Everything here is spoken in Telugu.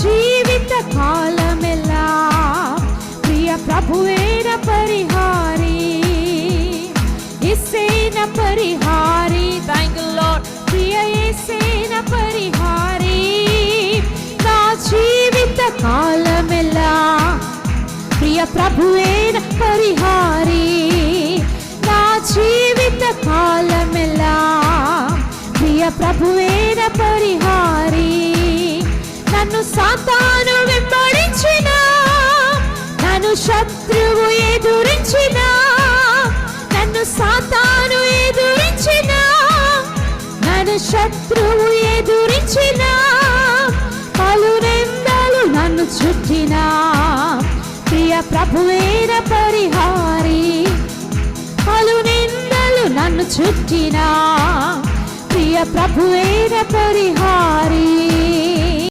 జీవిత కాలమెల్లా ప్రియ ప్రభువేన పరిహారి, యేసేన పరిహారి. Thank you lord. ప్రియ యేసేన పరిహారి, నా జీవిత కాలమెల్లా ప్రియ ప్రభువేన పరిహారి, నా జీవిత కాలమెల్లా ప్రియ ప్రభువేన పరిహారి. నన్ను సాతాను వెంబడించిన, నన్ను శత్రువు ఎదురించిన, నన్ను సాతాను ఎదురించిన, నన్ను శత్రువు ఎదురించిన, పలు నిందలు నన్ను చుట్టిన ప్రియ ప్రభువేన పరిహారి, పలు నిందలు నన్ను చుట్టిన ప్రియ ప్రభువేన పరిహారి.